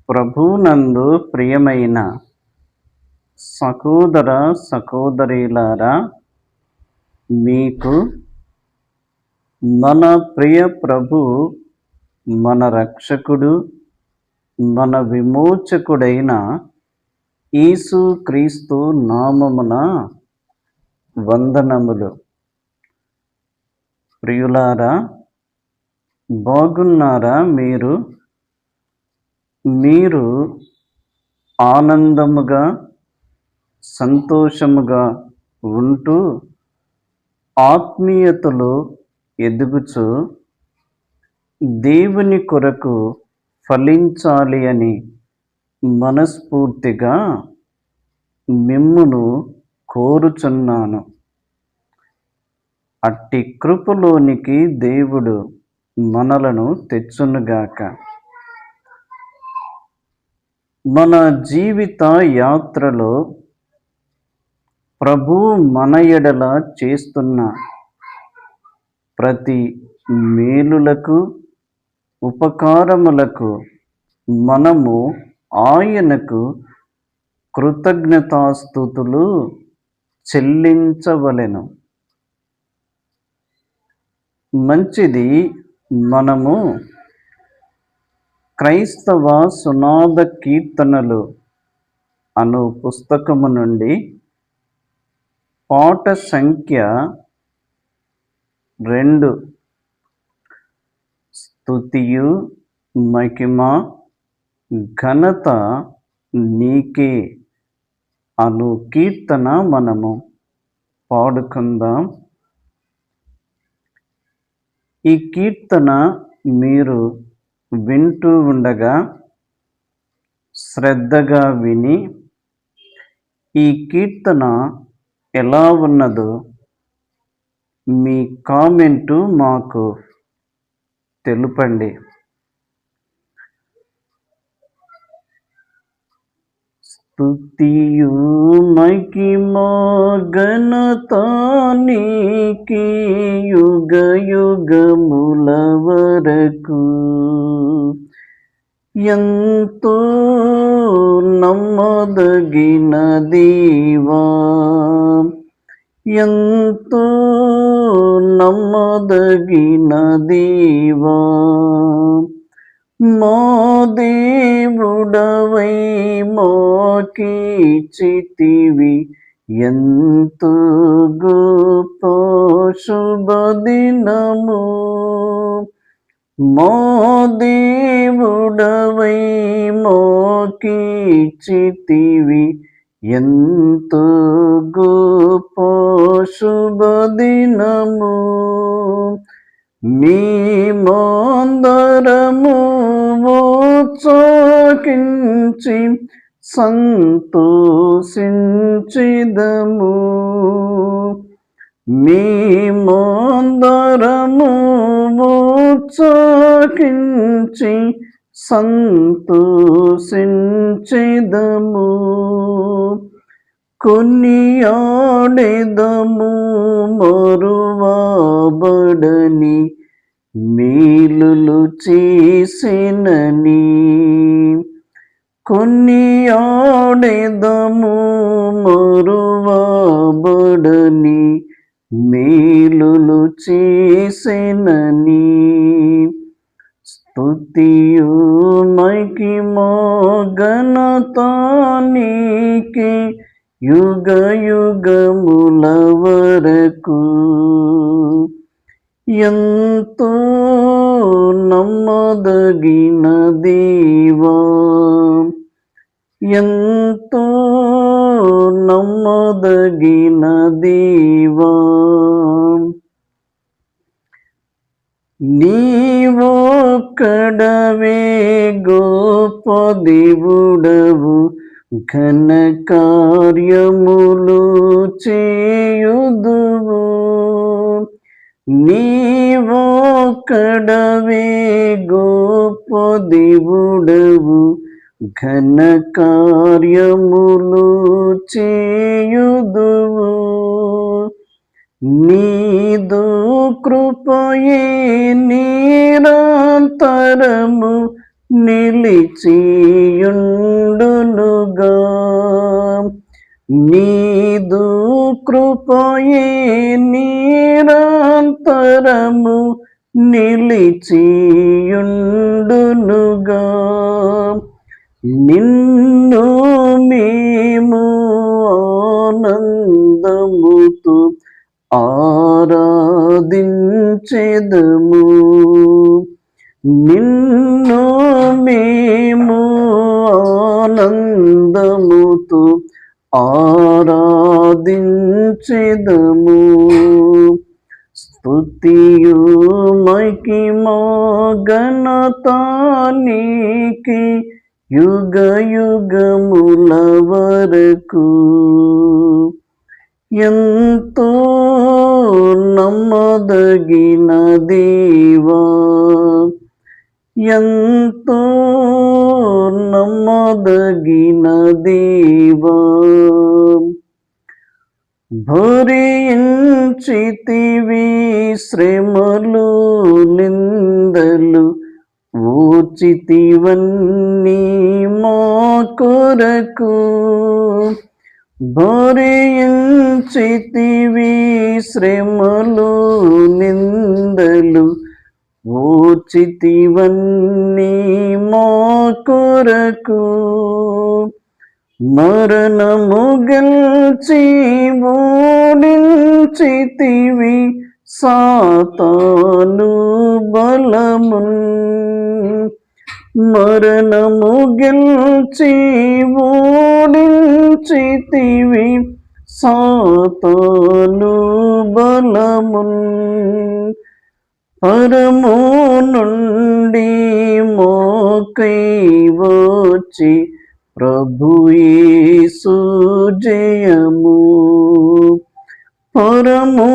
ప్రభువునందు ప్రియమైన సహోదర సహోదరీలారా, మీకు మన ప్రియ ప్రభు, మన రక్షకుడు, మన విమోచకుడైన యేసు క్రీస్తు నామమున వందనములు. ప్రియులారా, బాగున్నారా? మీరు ఆనందముగా సంతోషముగా ఉంటూ ఆత్మీయతలో ఎదుగుచు దేవుని కొరకు ఫలించాలి అని మనస్ఫూర్తిగా మిమ్మును కోరుచున్నాను. అట్టి కృపలోనికి దేవుడు మనలను తెచ్చునుగాక. మన జీవిత యాత్రలో ప్రభు మన ఎడల చేస్తున్న ప్రతి మేలులకు, ఉపకారములకు మనము ఆయనకు కృతజ్ఞతాస్తుతులు చెల్లించవలెను. మంచిది. మనము క్రైస్తవ సునాద కీర్తనలు అను పుస్తకము నుండి పాట సంఖ్య 2, స్తుతియు మహిమ ఘనత నీకే అను కీర్తన మనము పాడుకుందాం. ఈ కీర్తన మీరు వింటూ ఉండగా శ్రద్ధగా విని ఈ కీర్తన ఎలా ఉన్నదో మీ కామెంటు మాకు తెలుపండి. స్తుతియు మహిమ ఘనత నీకే యుగ యుగముల వరకు. ఎంతో నమ్మదగిన దేవా, ఎంతో నమ్మదగిన దేవా, మా దేవుడవై మాకిచ్చితివి ఎంతో గొప్ప శుభదినము. మా దేవుడవై మాకిచ్చితివి ఎంతో గొప్ప శుభదినము. మేమందరము ఉత్సాహించి సంతోషించెదము. మేమందరము ఉత్సాహించి సంతోషించెదము. కొనియాడెదము మరువబడని మేలులు చేసినని. కొనియాడెదము మరువబడని మేలులు చేసినని. స్తుతియు మహిమ ఘనత నీకే యుగ యుగముల వరకు. ఎంతో నమ్మదగిన దేవా, ఎంతో నమ్మదగిన దేవా, నీవొక్కడవే గొప్ప దేవుడవు, ఘన కార్యములు చేయుదువు. నీవొక్కడవే గొప్ప దేవుడవు, ఘన కార్యములు చేయుదువు. నీదు కృపయే నిరంతరము నిలిచియుండునుగా. నీదు కృపయే నిరంతరము నిలిచియుండునుగా. నిన్ను మేము ఆనందముతో ఆరాధించెదము. నిన్ను మేము ఆనందముతో ఆరాధించెదము. స్తుతియు మహిమా ఘనత నీకే యుగ యుగముల వరకు. ఎంతో నమ్మదగిన దేవా, ఎంతో నమ్మదగిన దేవా, భరించితివి శ్రమలు నిందలు, ఓర్చితివన్నీ మా కొరకు. భరించితివి శ్రమలు నిందలు, ఓర్చితివన్నీ మా కొరకు. మరణము గెల్చి ఓడించితివి సాతాను బలమున్. మరణము గెల్చి ఓడించితివి సాతాను బలమున్. పరము నుండి మోకై వచ్చి ప్రభు యేసు జయము. పరము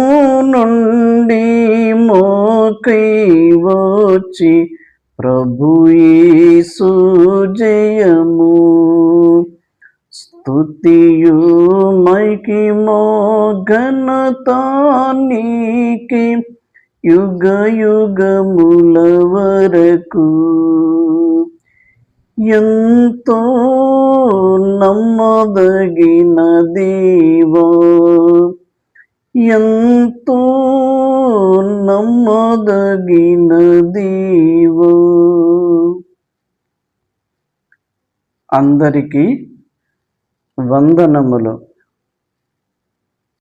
నుండి మోకై వచ్చి ప్రభు యేసు జయము. స్తుతియు మహిమా ఘనత నీకే యుగ యుగముల వరకు. ఎంతో నమ్మదగిన దేవా, ఎంతో నమ్మదగిన దేవా. అందరికీ వందనములు.